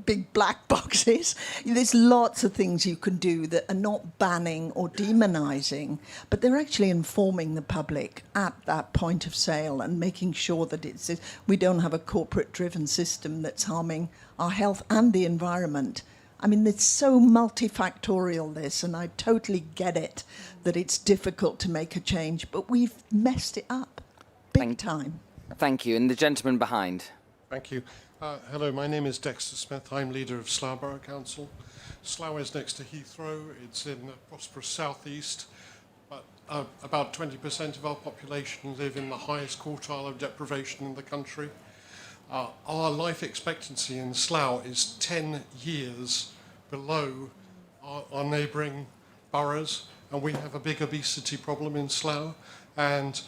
big black boxes. There's lots of things you can do that are not banning or demonizing, but they're actually informing the public at that point of sale and making sure that we don't have a corporate-driven system that's harming our health and the environment I mean, it's so multifactorial, this, and I totally get it that it's difficult to make a change, but we've messed it up big time. Thank you. And the gentleman behind. Thank you. Hello, my name is Dexter Smith. I'm leader of Slough Borough Council. Slough is next to Heathrow. It's in the prosperous southeast. But about 20% of our population live in the highest quartile of deprivation in the country. Our life expectancy in Slough is 10 years below our neighbouring boroughs, and we have a big obesity problem in Slough, and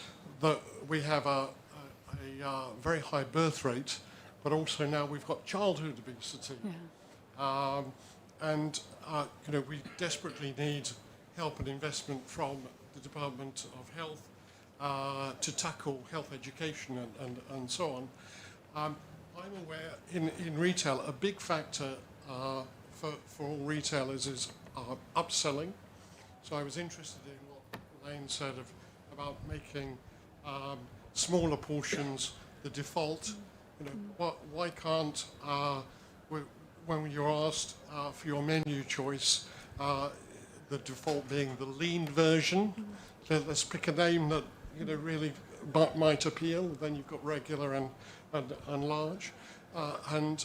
we have a very high birth rate, but also now we've got childhood obesity. Yeah. We desperately need help and investment from the Department of Health to tackle health education and so on. I'm aware in retail a big factor for all retailers is upselling. So I was interested in what Elaine said about making smaller portions the default. Why can't when you're asked for your menu choice, the default being the lean version? So let's pick a name that really might appeal. Then you've got regular and large, and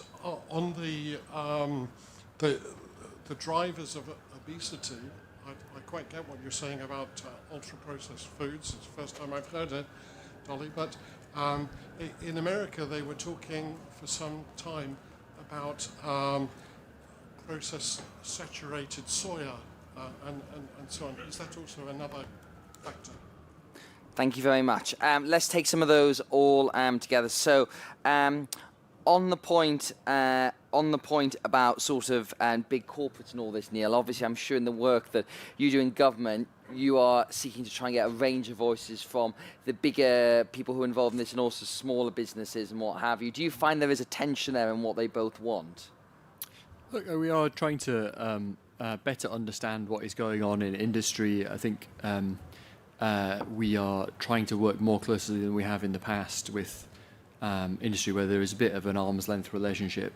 on the drivers of obesity, I quite get what you're saying about ultra-processed foods. It's the first time I've heard it, Dolly. But in America, they were talking for some time about processed saturated soya and so on. Is that also another factor? Thank you very much. Let's take some of those all together. So, on the point about sort of big corporates and all this, Neil. Obviously, I'm sure in the work that you do in government, you are seeking to try and get a range of voices from the bigger people who are involved in this, and also smaller businesses and what have you. Do you find there is a tension there in what they both want? Look, we are trying to better understand what is going on in industry. I think. We are trying to work more closely than we have in the past with industry, where there is a bit of an arm's length relationship,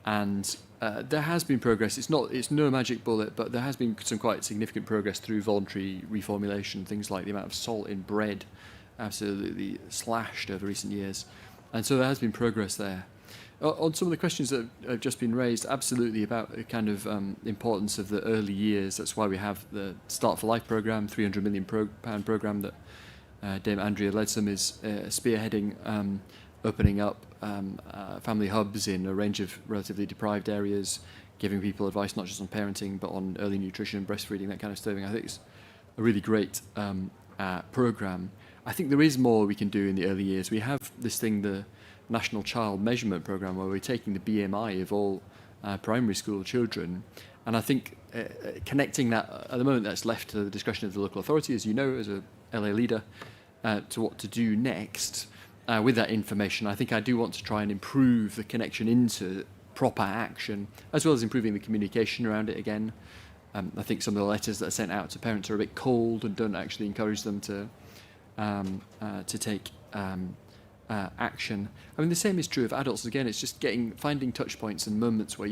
and there has been progress. It's no magic bullet, but there has been some quite significant progress through voluntary reformulation. Things like the amount of salt in bread absolutely slashed over recent years, and so there has been progress there. On some of the questions that have just been raised, absolutely about the kind of importance of the early years. That's why we have the Start for Life programme, £300 million programme that Dame Andrea Leadsom is spearheading, opening up family hubs in a range of relatively deprived areas, giving people advice not just on parenting but on early nutrition, breastfeeding, that kind of stuff. I think it's a really great programme. I think there is more we can do in the early years. We have this thing, the National Child Measurement Programme, where we're taking the BMI of all primary school children, and I think connecting that, at the moment that's left to the discretion of the local authority, as you know, as a LA leader, to what to do next with that information. I think I do want to try and improve the connection into proper action, as well as improving the communication around it again. I think some of the letters that are sent out to parents are a bit cold and don't actually encourage them to take action. I mean, the same is true of adults. Again, it's just finding touch points and moments where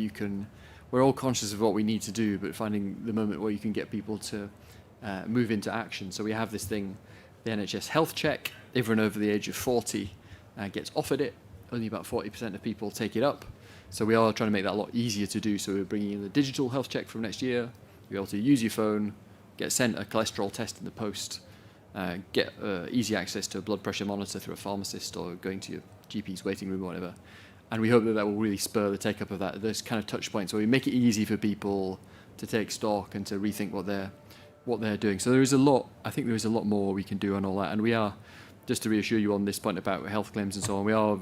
we're all conscious of what we need to do, but finding the moment where you can get people to move into action. So we have this thing, the NHS health check. Everyone over the age of 40 gets offered it. Only about 40% of people take it up. So we are trying to make that a lot easier to do. So we're bringing in the digital health check from next year. You'll be able to use your phone, get sent a cholesterol test in the post, get easy access to a blood pressure monitor through a pharmacist or going to your GP's waiting room or whatever. And we hope that will really spur the take-up of that. Those kind of touch points where we make it easy for people to take stock and to rethink what they're doing. So there is a lot. I think there is a lot more we can do on all that. And we are, just to reassure you on this point about health claims and so on, we are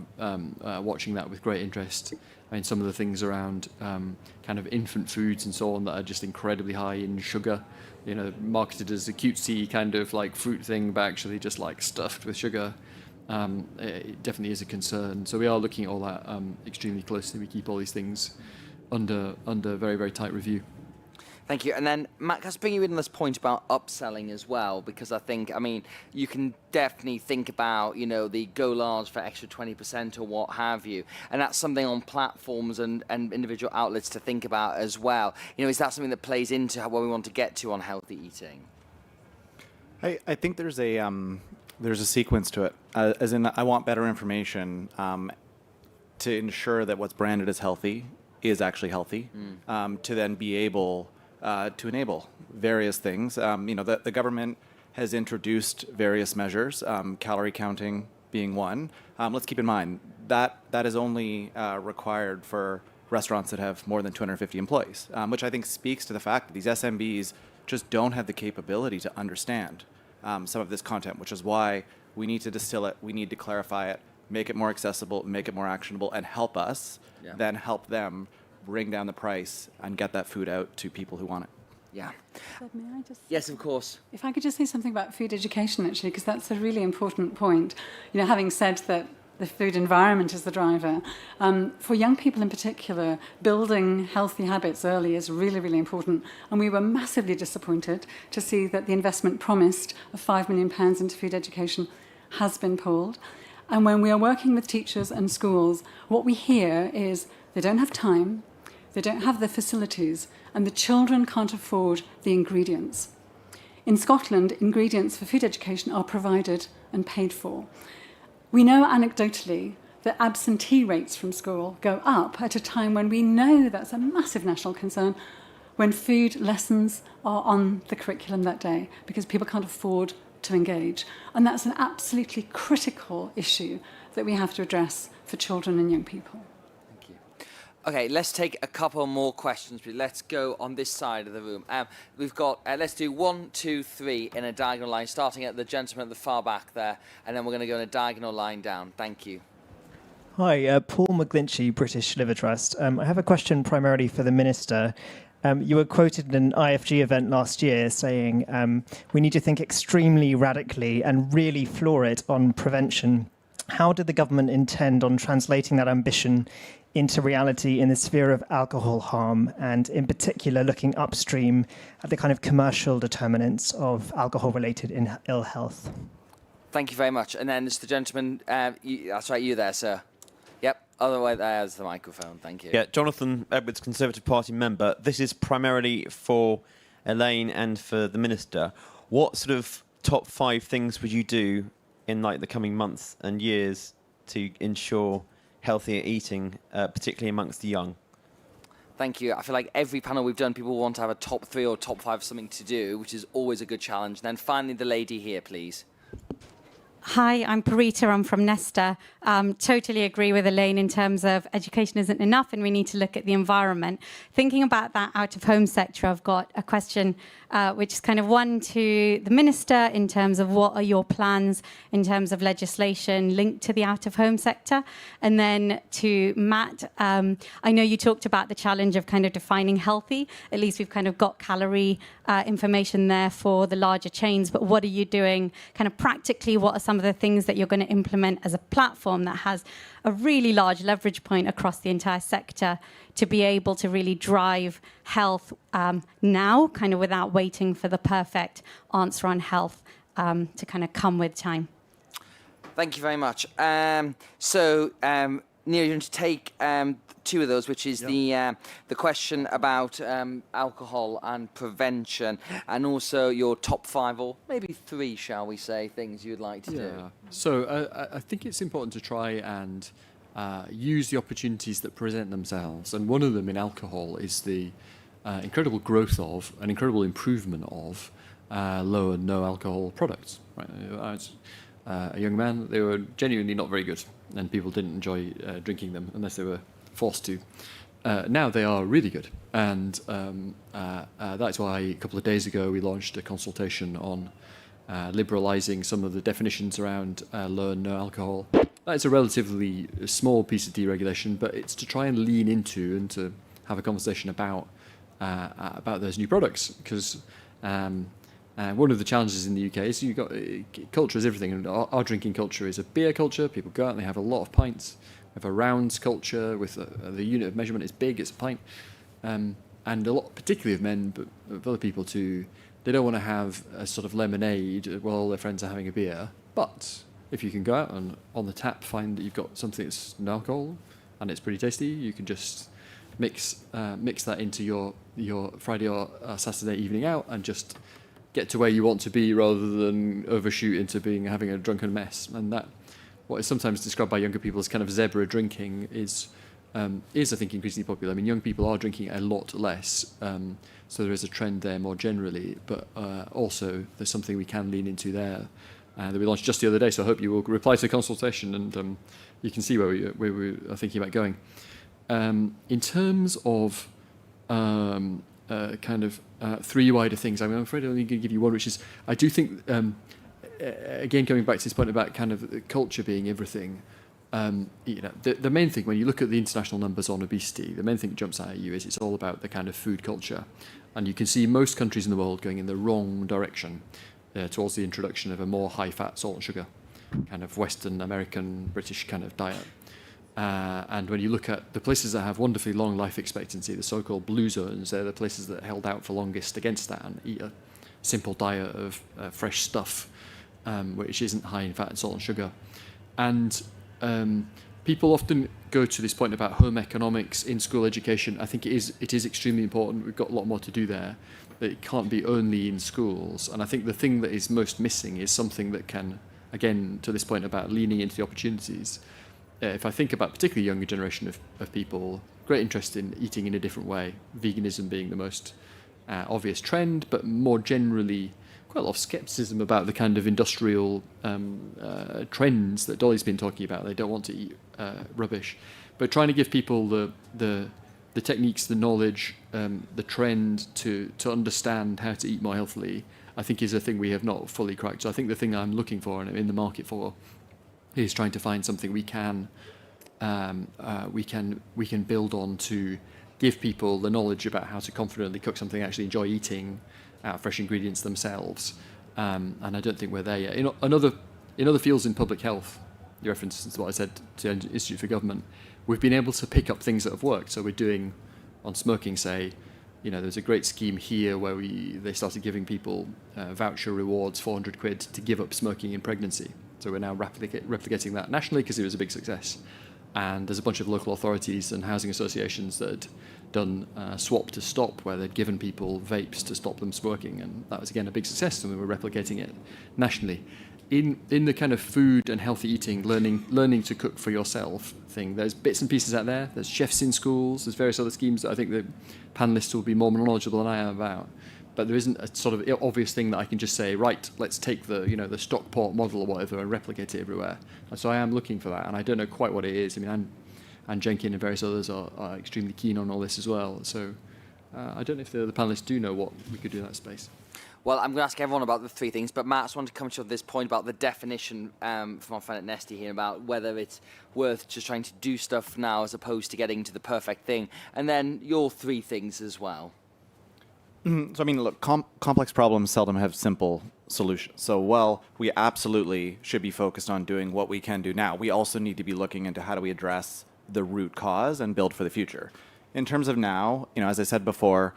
watching that with great interest. I mean, some of the things around kind of infant foods and so on that are just incredibly high in sugar, marketed as a cutesy kind of like fruit thing, but actually just like stuffed with sugar. It definitely is a concern. So we are looking at all that extremely closely. We keep all these things under very, very tight review. Thank you. And then, Matt, can I bring you in on this point about upselling as well? Because I think, you can definitely think about, the go large for extra 20% or what have you. And that's something on platforms and individual outlets to think about as well. Is that something that plays into where we want to get to on healthy eating? I think there's a sequence to it. As in, I want better information to ensure that what's branded as healthy is actually healthy, to then be able to enable various things. The government has introduced various measures, calorie counting being one. Let's keep in mind that is only required for restaurants that have more than 250 employees, which I think speaks to the fact that these SMBs just don't have the capability to understand some of this content, which is why we need to distill it, we need to clarify it, make it more accessible, make it more actionable, and help us then help them bring down the price and get that food out to people who want it. Yeah. May I just Yes, of course. If I could just say something about food education, actually, because that's a really important point. Having said that the food environment is the driver, for young people in particular, building healthy habits early is really, really important. And we were massively disappointed to see that the investment promised of £5 million into food education has been pulled. And when we are working with teachers and schools, what we hear is they don't have time, they don't have the facilities, and the children can't afford the ingredients. In Scotland, ingredients for food education are provided and paid for. We know anecdotally that absentee rates from school go up at a time when we know that's a massive national concern, when food lessons are on the curriculum that day, because people can't afford to engage. And that's an absolutely critical issue that we have to address for children and young people. Okay, let's take a couple more questions. Let's go on this side of the room. We've got, let's do 1, 2, 3 in a diagonal line, starting at the gentleman at the far back there, and then we're going to go in a diagonal line down. Thank you. Hi, Paul McGlinchey, British Liver Trust. I have a question primarily for the Minister. You were quoted in an IFG event last year saying we need to think extremely radically and really floor it on prevention. How did the government intend on translating that ambition into reality in the sphere of alcohol harm, and in particular looking upstream at the kind of commercial determinants of alcohol-related ill health? Thank you very much. And then it's the gentleman, that's right, you there, sir. Yep, other way, there's the microphone, thank you. Yeah, Jonathan Edwards, Conservative Party member. This is primarily for Elaine and for the Minister. What sort of top 5 things would you do in the coming months and years to ensure healthier eating, particularly amongst the young? Thank you. I feel like every panel we've done, people want to have a top 3 or top 5 something to do, which is always a good challenge. And then finally, the lady here, please. Hi, I'm Parita. I'm from Nesta. Totally agree with Elaine in terms of education isn't enough and we need to look at the environment. Thinking about that out-of-home sector, I've got a question which is kind of one to the Minister in terms of what are your plans in terms of legislation linked to the out-of-home sector? And then to Matt, I know you talked about the challenge of kind of defining healthy. At least we've kind of got calorie information there for the larger chains, but what are you doing kind of practically? What are some of the things that you're going to implement as a platform that has a really large leverage point across the entire sector to be able to really drive health now, kind of without waiting for the perfect answer on health to kind of come with time? Thank you very much. So, Neil, you're going to take 2 of those, which is the question about alcohol and prevention, and also your top 5 or maybe 3, shall we say, things you'd like to do. So I think it's important to try and use the opportunities that present themselves, and one of them in alcohol is the incredible growth of, an incredible improvement of low and no alcohol products. Right? I was a young man, they were genuinely not very good, and people didn't enjoy drinking them unless they were forced to. Now they are really good, and that's why a couple of days ago we launched a consultation on liberalising some of the definitions around low and no alcohol. That's a relatively small piece of deregulation, but it's to try and lean into and to have a conversation about those new products, because one of the challenges in the UK is you've got culture is everything, and our drinking culture is a beer culture. People go out and they have a lot of pints. We have a rounds culture with the unit of measurement is big, it's a pint. and a lot, particularly of men, but of other people too, they don't want to have a sort of lemonade while all their friends are having a beer. But if you can go out and on the tap find that you've got something that's no alcohol and it's pretty tasty, you can just mix that into your Friday or Saturday evening out and just get to where you want to be rather than overshoot into having a drunken mess. And that, what is sometimes described by younger people as kind of zebra drinking, is I think increasingly popular. I mean, young people are drinking a lot less, so there is a trend there more generally. But also, there's something we can lean into there that we launched just the other day. So I hope you will reply to the consultation and you can see where we are thinking about going. In terms of kind of three wider things, I'm afraid I'm only going to give you one, which is I do think, again, coming back to this point about kind of culture being everything, the main thing, when you look at the international numbers on obesity, the main thing that jumps out at you is it's all about the kind of food culture. And you can see most countries in the world going in the wrong direction towards the introduction of a more high-fat, salt and sugar, kind of Western, American, British kind of diet. And when you look at the places that have wonderfully long life expectancy, the so-called blue zones, they're the places that held out for longest against that and eat a simple diet of fresh stuff, which isn't high in fat and salt and sugar. And people often go to this point about home economics in school education. I think it is extremely important. We've got a lot more to do there. But it can't be only in schools. And I think the thing that is most missing is something that can, again, to this point about leaning into the opportunities. If I think about particularly younger generation of people, great interest in eating in a different way, veganism being the most obvious trend, but more generally quite a lot of skepticism about the kind of industrial trends that Dolly's been talking about. They don't want to eat rubbish, but trying to give people the techniques, the knowledge, the trend to understand how to eat more healthily, I think is a thing we have not fully cracked. So I think the thing I'm looking for and in the market for is trying to find something we can build on to give people the knowledge about how to confidently cook something they actually enjoy eating out of fresh ingredients themselves. And I don't think we're there yet. In other fields in public health, you referenced what I said to the Institute for Government, we've been able to pick up things that have worked. So we're doing, on smoking, say, there's a great scheme here where they started giving people voucher rewards, 400 quid, to give up smoking in pregnancy. So we're now replicating that nationally because it was a big success. And there's a bunch of local authorities and housing associations that had done swap to stop, where they'd given people vapes to stop them smoking. And that was, again, a big success, and we were replicating it nationally. In the kind of food and healthy eating, learning to cook for yourself thing, there's bits and pieces out there. There's chefs in schools. There's various other schemes that I think the panellists will be more knowledgeable than I am about. But there isn't a sort of obvious thing that I can just say, right, let's take the Stockport model or whatever and replicate it everywhere. And so I am looking for that, and I don't know quite what it is. I mean, and Jenkin and various others are extremely keen on all this as well. So I don't know if the panellists do know what we could do in that space. Well, I'm going to ask everyone about the three things, but Matt, I just wanted to come to this point about the definition from our friend at Nesty here about whether it's worth just trying to do stuff now as opposed to getting to the perfect thing, and then your three things as well. So, I mean, look, complex problems seldom have simple solutions. So, while we absolutely should be focused on doing what we can do now, we also need to be looking into how do we address the root cause and build for the future. In terms of now, as I said before,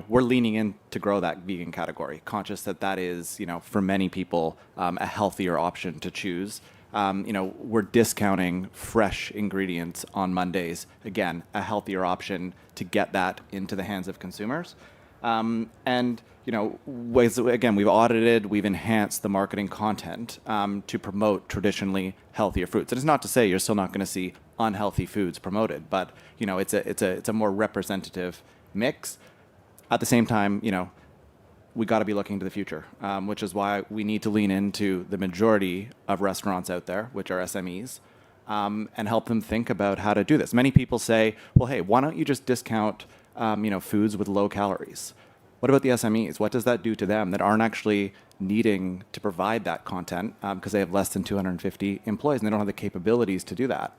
we're leaning in to grow that vegan category, conscious that is, for many people, a healthier option to choose. We're discounting fresh ingredients on Mondays. Again, a healthier option to get that into the hands of consumers. Again, we've audited, we've enhanced the marketing content to promote traditionally healthier fruits. And it's not to say you're still not going to see unhealthy foods promoted, but it's a more representative mix. At the same time, we got to be looking to the future, which is why we need to lean into the majority of restaurants out there, which are SMEs, and help them think about how to do this. Many people say, well, hey, why don't you just discount foods with low calories? What about the SMEs? What does that do to them that aren't actually needing to provide that content because they have less than 250 employees and they don't have the capabilities to do that?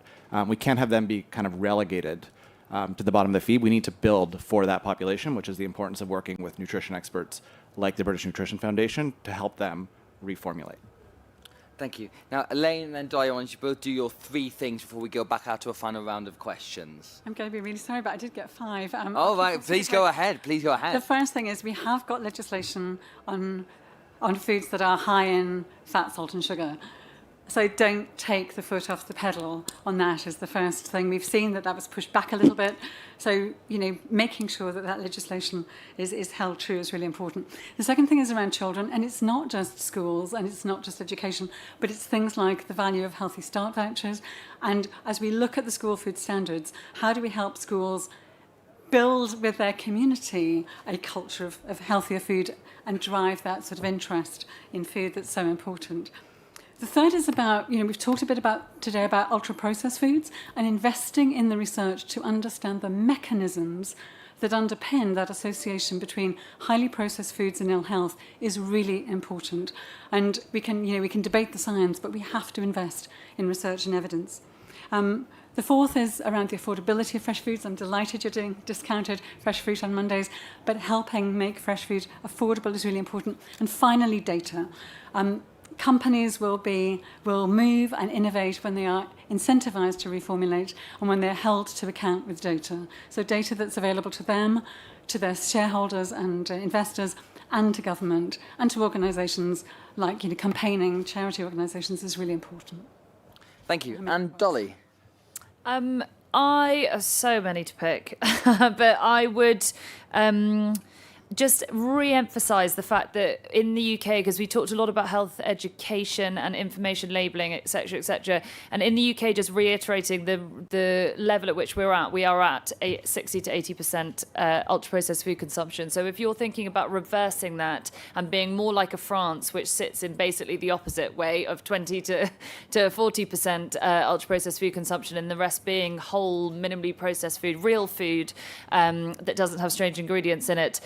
We can't have them be kind of relegated to the bottom of the feed. We need to build for that population, which is the importance of working with nutrition experts like the British Nutrition Foundation to help them reformulate. Thank you. Now, Elaine and then Dolly, I want you to both do your 3 things before we go back out to a final round of questions. I'm going to be really sorry, but I did get 5. Oh, right. Please go ahead. Please go ahead. The first thing is we have got legislation on foods that are high in fat, salt and sugar. So don't take the foot off the pedal on that is the first thing. We've seen that was pushed back a little bit. So, making sure that legislation is held true is really important. The second thing is around children, and it's not just schools and it's not just education, but it's things like the value of healthy start vouchers. And as we look at the school food standards, how do we help schools build with their community a culture of healthier food and drive that sort of interest in food that's so important? The third is about, we've talked a bit today about ultra-processed foods and investing in the research to understand the mechanisms that underpin that association between highly processed foods and ill health is really important. And we can debate the science, but we have to invest in research and evidence. The fourth is around the affordability of fresh foods. I'm delighted you're doing discounted fresh fruit on Mondays, but helping make fresh food affordable is really important. And finally, data. Companies will move and innovate when they are incentivized to reformulate and when they're held to account with data. So data that's available to them, to their shareholders and investors, and to government, and to organizations like campaigning charity organizations is really important. Thank you. And Dolly? I have so many to pick, but I would just re-emphasise the fact that in the UK, because we talked a lot about health education and information labelling, etc., and in the UK, just reiterating the level at which we are at 60 to 80% ultra-processed food consumption. So if you're thinking about reversing that and being more like a France, which sits in basically the opposite way of 20 to 40% ultra-processed food consumption, and the rest being whole, minimally processed food, real food that doesn't have strange ingredients in it,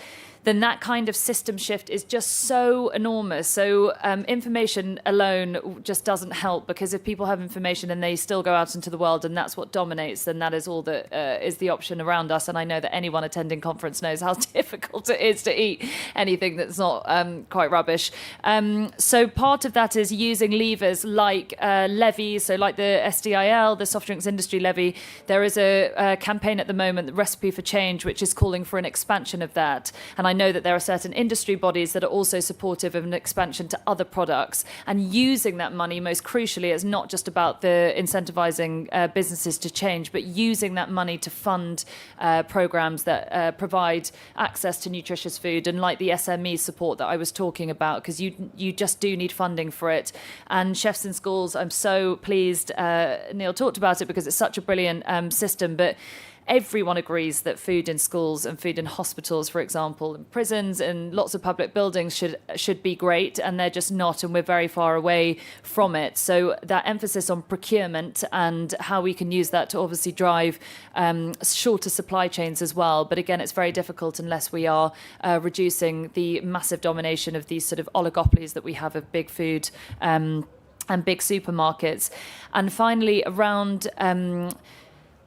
then that kind of system shift is just so enormous. So information alone just doesn't help, because if people have information and they still go out into the world and that's what dominates, then that is all that is the option around us. And I know that anyone attending conference knows how difficult it is to eat anything that's not quite rubbish. So part of that is using levers like levies, so like the SDIL, the Soft Drinks Industry Levy. There is a campaign at the moment, the Recipe for Change, which is calling for an expansion of that. And I know that there are certain industry bodies that are also supportive of an expansion to other products, and using that money, most crucially, it's not just about the incentivizing businesses to change, but using that money to fund programs that provide access to nutritious food, and like the SME support that I was talking about, because you just do need funding for it. And Chefs in Schools, I'm so pleased Neil talked about it, because it's such a brilliant system, but everyone agrees that food in schools and food in hospitals, for example, and prisons and lots of public buildings should be great, and they're just not, and we're very far away from it. So that emphasis on procurement and how we can use that to obviously drive shorter supply chains as well. But again, it's very difficult unless we are reducing the massive domination of these sort of oligopolies that we have of big food and big supermarkets. And finally, around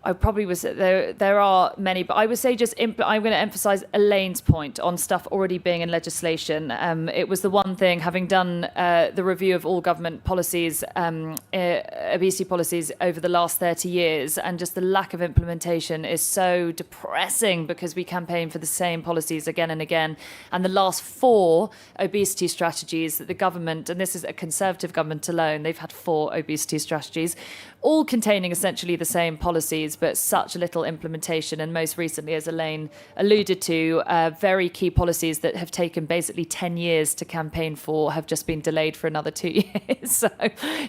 I probably was there are many, but I would say I'm going to emphasise Elaine's point on stuff already being in legislation. It was the one thing, having done the review of all government policies, obesity policies over the last 30 years, and just the lack of implementation is so depressing, because we campaign for the same policies again and again. And the last 4 obesity strategies that the government, and this is a Conservative government alone, they've had 4 obesity strategies, all containing essentially the same policies, but such little implementation. And most recently, as Elaine alluded to, very key policies that have taken basically 10 years to campaign for have just been delayed for another 2 years. So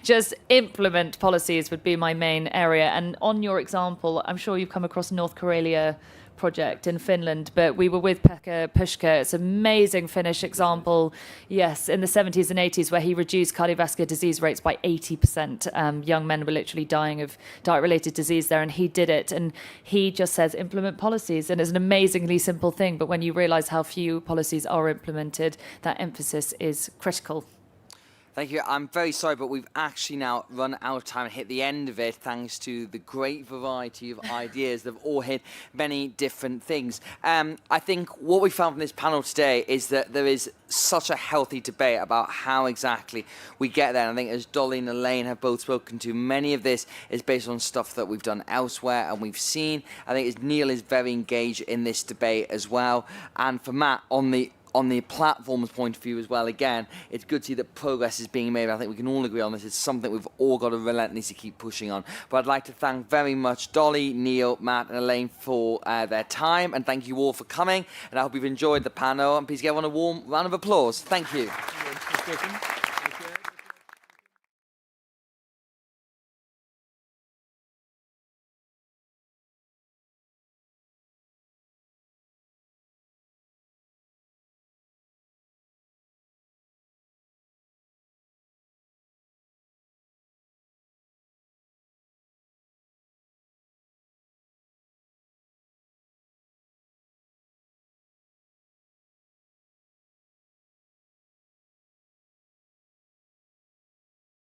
just implement policies would be my main area. And on your example, I'm sure you've come across North Karelia project in Finland, but we were with Pekka Pushka. It's an amazing Finnish example, yes, in the 70s and 80s, where he reduced cardiovascular disease rates by 80%. Young men were literally dying of diet-related disease there, and he did it. And he just says, implement policies. And it's an amazingly simple thing, but when you realise how few policies are implemented, that emphasis is critical. Thank you. I'm very sorry, but we've actually now run out of time and hit the end of it, thanks to the great variety of ideas that have all hit many different things. I think what we found from this panel today is that there is such a healthy debate about how exactly we get there. And I think, as Dolly and Elaine have both spoken to, many of this is based on stuff that we've done elsewhere and we've seen. I think as Neil is very engaged in this debate as well. And for Matt, on the platform's point of view as well, again, it's good to see that progress is being made. I think we can all agree on this. It's something we've all got to relentlessly keep pushing on. But I'd like to thank very much Dolly, Neil, Matt and Elaine for their time, and thank you all for coming, and I hope you've enjoyed the panel, and please give everyone a warm round of applause. Thank you.